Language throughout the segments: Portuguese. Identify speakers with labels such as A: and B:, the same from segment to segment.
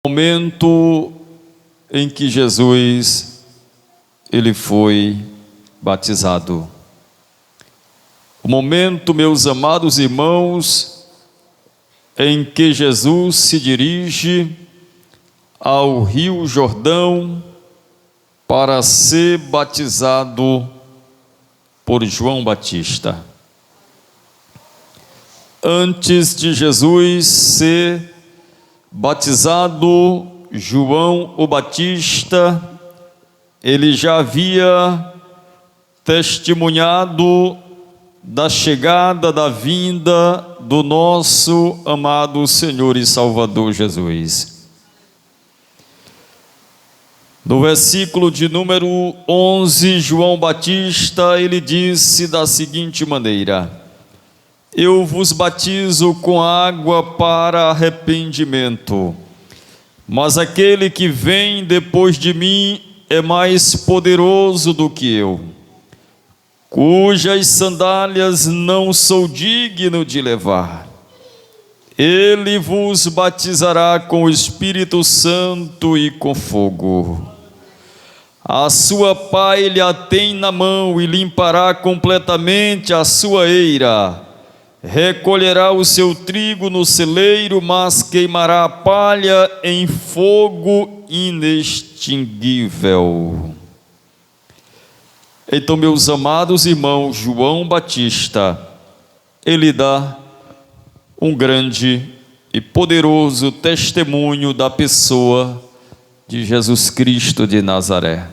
A: Momento em que Jesus ele foi batizado. O momento, meus amados irmãos, em que Jesus se dirige ao Rio Jordão para ser batizado por João Batista. Antes de Jesus ser batizado, João o Batista, ele já havia testemunhado da chegada, da vinda do nosso amado Senhor e Salvador Jesus. No versículo de número 11, João Batista, ele disse da seguinte maneira: eu vos batizo com água para arrependimento, mas aquele que vem depois de mim é mais poderoso do que eu, cujas sandálias não sou digno de levar. Ele vos batizará com o Espírito Santo e com fogo. A sua pá ele a tem na mão e limpará completamente a sua eira. Recolherá o seu trigo no celeiro, mas queimará a palha em fogo inextinguível. Então, meus amados irmãos, João Batista, ele dá um grande e poderoso testemunho da pessoa de Jesus Cristo de Nazaré.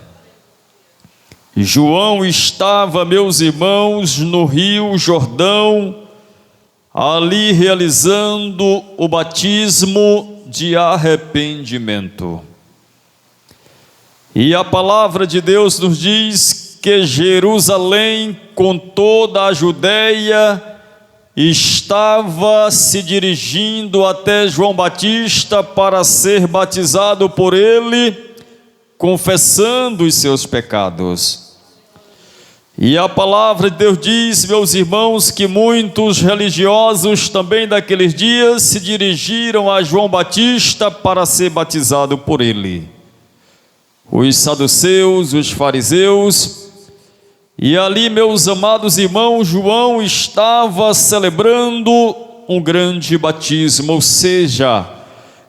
A: João estava, meus irmãos, no Rio Jordão, ali realizando o batismo de arrependimento. E a palavra de Deus nos diz que Jerusalém, com toda a Judeia, estava se dirigindo até João Batista para ser batizado por ele, confessando os seus pecados. E a palavra de Deus diz, meus irmãos, que muitos religiosos também daqueles dias se dirigiram a João Batista para ser batizado por ele. Os saduceus, os fariseus, e ali, meus amados irmãos, João estava celebrando um grande batismo, ou seja,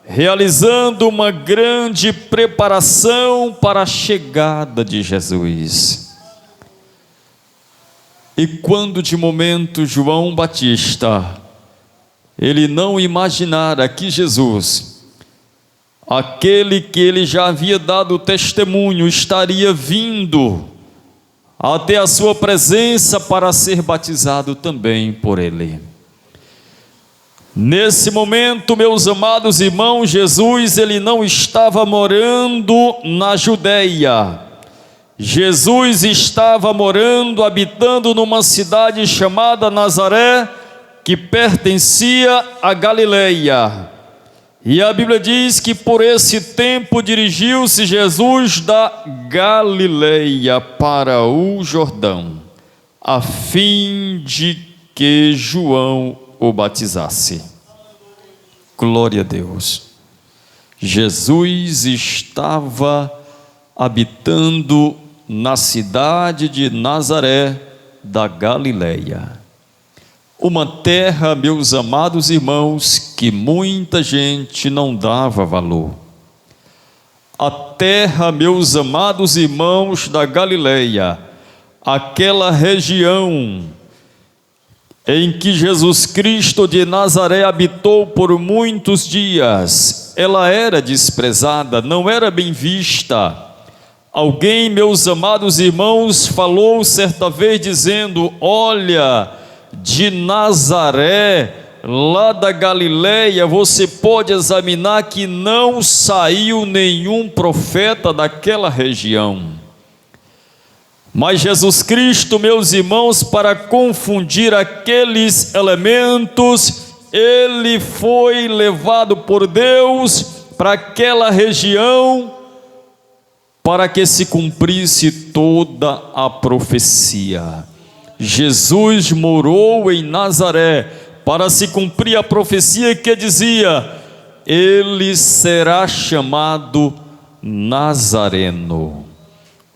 A: realizando uma grande preparação para a chegada de Jesus. E quando de momento João Batista, ele não imaginara que Jesus, aquele que ele já havia dado testemunho, estaria vindo até a sua presença para ser batizado também por ele. Nesse momento, meus amados irmãos, Jesus ele não estava morando na Judeia. Jesus estava morando, habitando numa cidade chamada Nazaré, que pertencia à Galileia. E a Bíblia diz que por esse tempo dirigiu-se Jesus da Galileia para o Jordão, a fim de que João o batizasse. Glória a Deus. Jesus estava habitando na cidade de Nazaré da Galileia, uma terra, meus amados irmãos, que muita gente não dava valor. A terra, meus amados irmãos, da Galileia, aquela região em que Jesus Cristo de Nazaré habitou por muitos dias, ela era desprezada, não era bem vista. Alguém, meus amados irmãos, falou certa vez dizendo: olha, de Nazaré, lá da Galileia, você pode examinar que não saiu nenhum profeta daquela região. Mas Jesus Cristo, meus irmãos, para confundir aqueles elementos, ele foi levado por Deus para aquela região, para que se cumprisse toda a profecia. Jesus morou em Nazaré para se cumprir a profecia que dizia: ele será chamado Nazareno.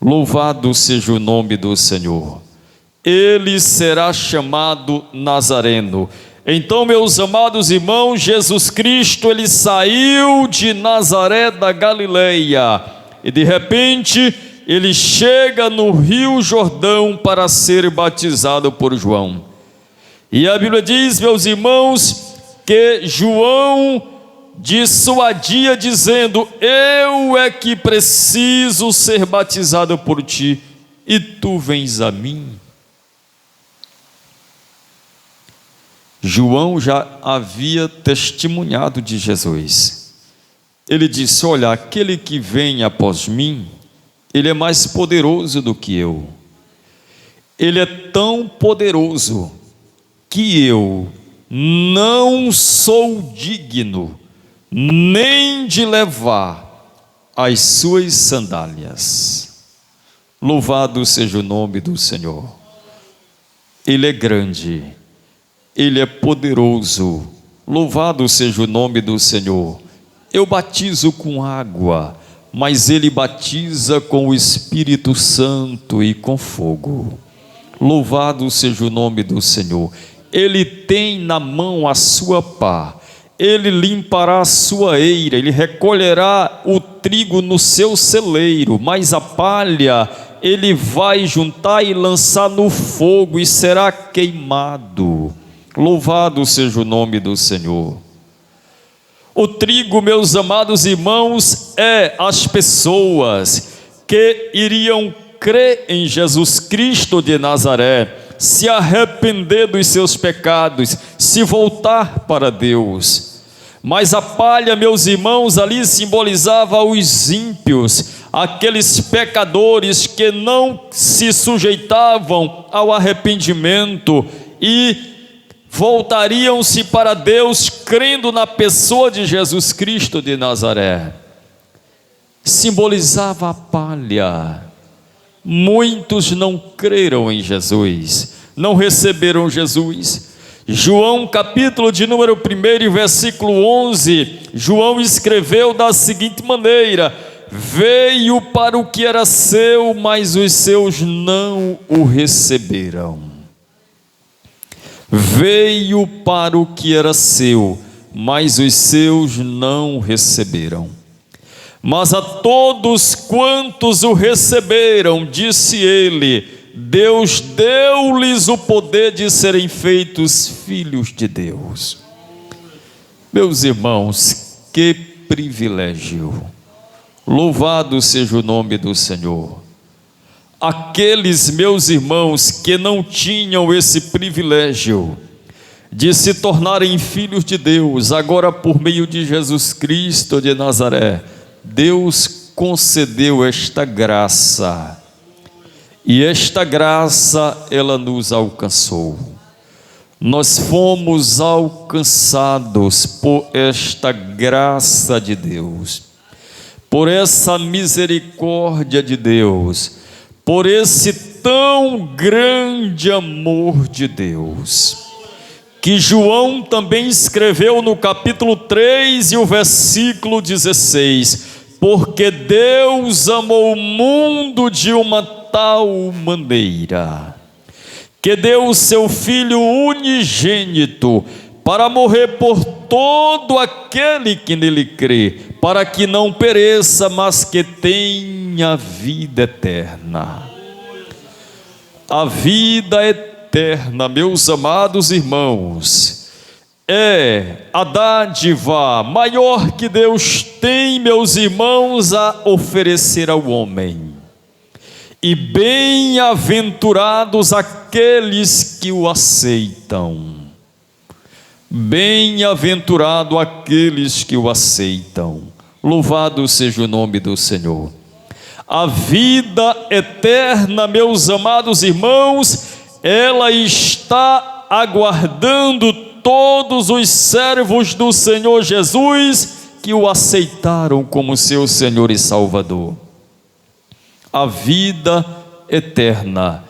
A: Louvado seja o nome do Senhor. Ele será chamado Nazareno. Então, meus amados irmãos, Jesus Cristo, ele saiu de Nazaré da Galileia e de repente ele chega no Rio Jordão para ser batizado por João. E a Bíblia diz, meus irmãos, que João dissuadia dizendo: eu é que preciso ser batizado por ti, e tu vens a mim. João já havia testemunhado de Jesus. Ele disse: olha, aquele que vem após mim, ele é mais poderoso do que eu. Ele é tão poderoso que eu não sou digno nem de levar as suas sandálias. Louvado seja o nome do Senhor. Ele é grande, ele é poderoso. Louvado seja o nome do Senhor. Eu batizo com água, mas ele batiza com o Espírito Santo e com fogo. Louvado seja o nome do Senhor. Ele tem na mão a sua pá, ele limpará a sua eira, ele recolherá o trigo no seu celeiro, mas a palha ele vai juntar e lançar no fogo e será queimado. Louvado seja o nome do Senhor. O trigo, meus amados irmãos, é as pessoas que iriam crer em Jesus Cristo de Nazaré, se arrepender dos seus pecados, se voltar para Deus. Mas a palha, meus irmãos, ali simbolizava os ímpios, aqueles pecadores que não se sujeitavam ao arrependimento e voltariam-se para Deus crendo na pessoa de Jesus Cristo de Nazaré. Simbolizava a palha. Muitos não creram em Jesus, não receberam Jesus. João capítulo de número 1, versículo 11, João escreveu da seguinte maneira: veio para o que era seu, mas os seus não o receberam. Veio para o que era seu, mas os seus não o receberam. Mas a todos quantos o receberam, disse ele, Deus deu-lhes o poder de serem feitos filhos de Deus. Meus irmãos, que privilégio! Louvado seja o nome do Senhor. Aqueles meus irmãos que não tinham esse privilégio de se tornarem filhos de Deus, agora por meio de Jesus Cristo de Nazaré, Deus concedeu esta graça, e esta graça ela nos alcançou. Nós fomos alcançados por esta graça de Deus, por essa misericórdia de Deus, por esse tão grande amor de Deus, que João também escreveu no capítulo 3 e o versículo 16, porque Deus amou o mundo de uma tal maneira, que deu o seu Filho unigênito, para morrer por todo aquele que nele crê, para que não pereça, mas que tenha vida eterna. A vida eterna, meus amados irmãos, é a dádiva maior que Deus tem, meus irmãos, a oferecer ao homem. E bem-aventurados aqueles que o aceitam. Bem-aventurado aqueles que o aceitam. Louvado seja o nome do Senhor. A vida eterna, meus amados irmãos, ela está aguardando todos os servos do Senhor Jesus que o aceitaram como seu Senhor e Salvador. A vida eterna,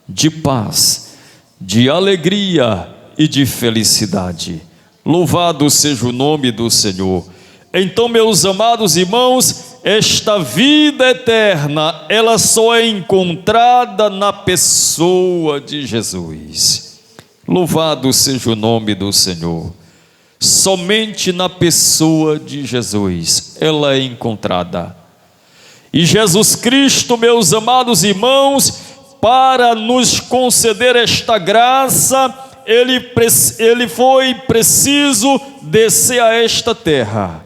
A: de paz, de alegria e de felicidade. Louvado seja o nome do Senhor. Então, meus amados irmãos, esta vida eterna, ela só é encontrada na pessoa de Jesus. Louvado seja o nome do Senhor. Somente na pessoa de Jesus ela é encontrada. E Jesus Cristo, meus amados irmãos, para nos conceder esta graça, ele foi preciso descer a esta terra,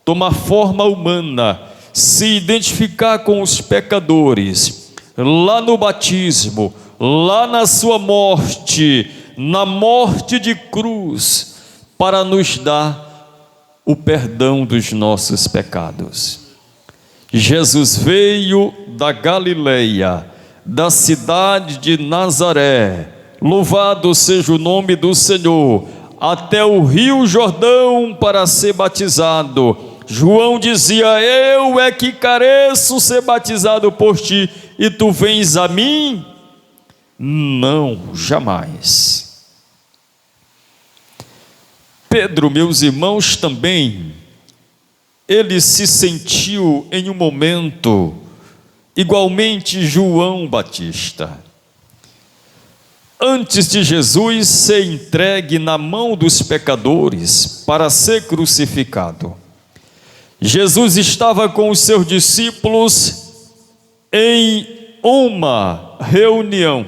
A: tomar forma humana, se identificar com os pecadores, lá no batismo, lá na sua morte, na morte de cruz, para nos dar o perdão dos nossos pecados. Jesus veio da Galileia, da cidade de Nazaré, louvado seja o nome do Senhor, até o Rio Jordão para ser batizado. João dizia: eu é que careço ser batizado por ti, e tu vens a mim? Não, jamais. Pedro, meus irmãos, também, ele se sentiu em um momento, igualmente João Batista, antes de Jesus ser entregue na mão dos pecadores para ser crucificado. Jesus estava com os seus discípulos em uma reunião.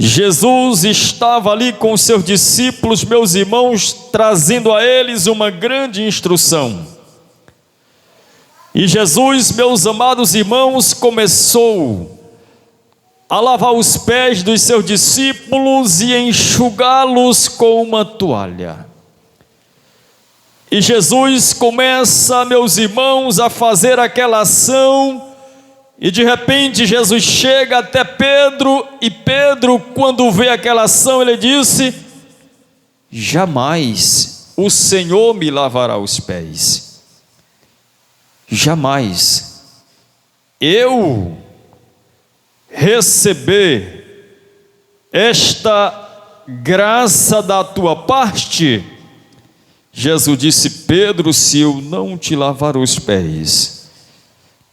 A: Jesus estava ali com os seus discípulos, meus irmãos, trazendo a eles uma grande instrução. E Jesus, meus amados irmãos, começou a lavar os pés dos seus discípulos e enxugá-los com uma toalha. E Jesus começa, meus irmãos, a fazer aquela ação, e de repente Jesus chega até Pedro, e Pedro, quando vê aquela ação, ele disse: jamais o Senhor me lavará os pés. Jamais eu receber esta graça da tua parte. Jesus disse: Pedro, se eu não te lavar os pés,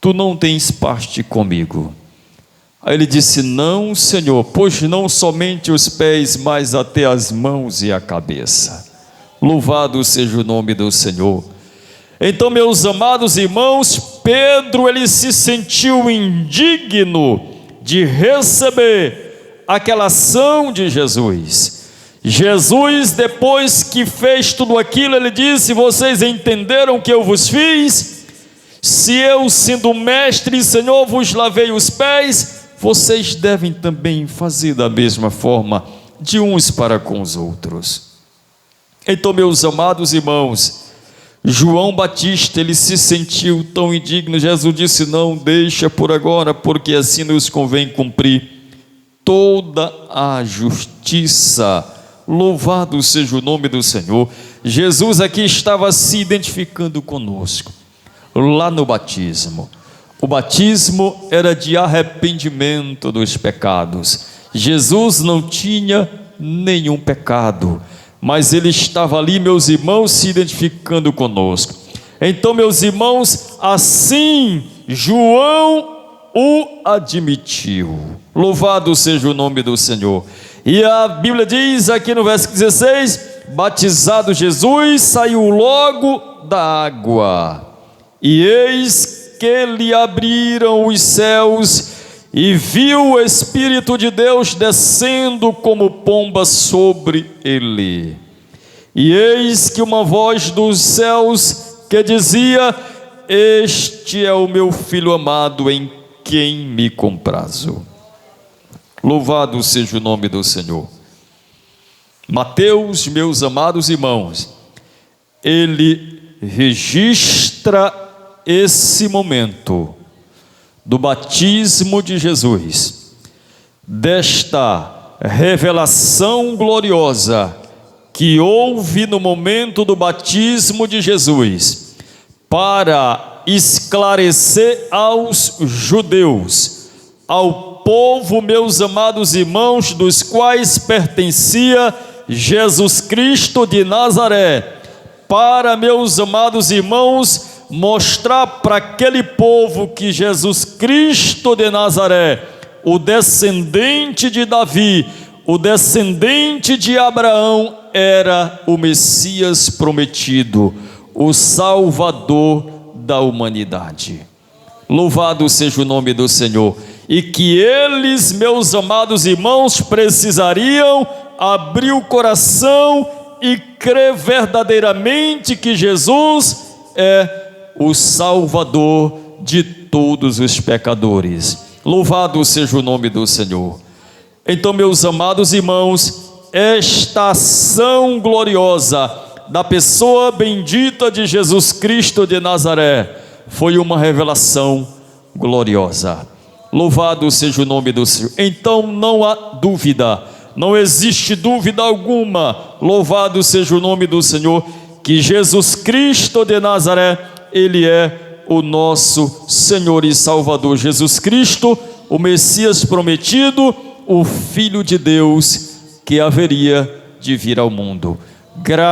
A: tu não tens parte comigo. Aí ele disse: não, Senhor, pois não somente os pés, mas até as mãos e a cabeça. Louvado seja o nome do Senhor. Então, meus amados irmãos, Pedro, ele se sentiu indigno de receber aquela ação de Jesus. Jesus, depois que fez tudo aquilo, ele disse: vocês entenderam o que eu vos fiz? Se eu, sendo mestre e Senhor, vos lavei os pés, vocês devem também fazer da mesma forma, de uns para com os outros. Então, meus amados irmãos, João Batista, ele se sentiu tão indigno. Jesus disse: não, deixa por agora, porque assim nos convém cumprir toda a justiça. Louvado seja o nome do Senhor. Jesus aqui estava se identificando conosco, lá no batismo. O batismo era de arrependimento dos pecados. Jesus não tinha nenhum pecado, mas ele estava ali, meus irmãos, se identificando conosco. Então, meus irmãos, assim João o admitiu. Louvado seja o nome do Senhor. E a Bíblia diz aqui no verso 16: batizado Jesus, saiu logo da água, e eis que lhe abriram os céus, e viu o Espírito de Deus descendo como pomba sobre ele. E eis que uma voz dos céus que dizia: este é o meu Filho amado, em quem me comprazo. Louvado seja o nome do Senhor. Mateus, meus amados irmãos, ele registra esse momento do batismo de Jesus, desta revelação gloriosa que houve no momento do batismo de Jesus, para esclarecer aos judeus, ao povo, meus amados irmãos, dos quais pertencia Jesus Cristo de Nazaré, para, meus amados irmãos, mostrar para aquele povo que Jesus Cristo de Nazaré, o descendente de Davi, o descendente de Abraão, era o Messias prometido, o Salvador da humanidade. Louvado seja o nome do Senhor. E que eles, meus amados irmãos, precisariam abrir o coração e crer verdadeiramente que Jesus é o Salvador de todos os pecadores. Louvado seja o nome do Senhor. Então, meus amados irmãos, esta ação gloriosa da pessoa bendita de Jesus Cristo de Nazaré foi uma revelação gloriosa. Louvado seja o nome do Senhor. Então não há dúvida, não existe dúvida alguma, louvado seja o nome do Senhor, que Jesus Cristo de Nazaré, Ele é o nosso Senhor e Salvador. Jesus Cristo, o Messias prometido, o Filho de Deus que haveria de vir ao mundo. Graças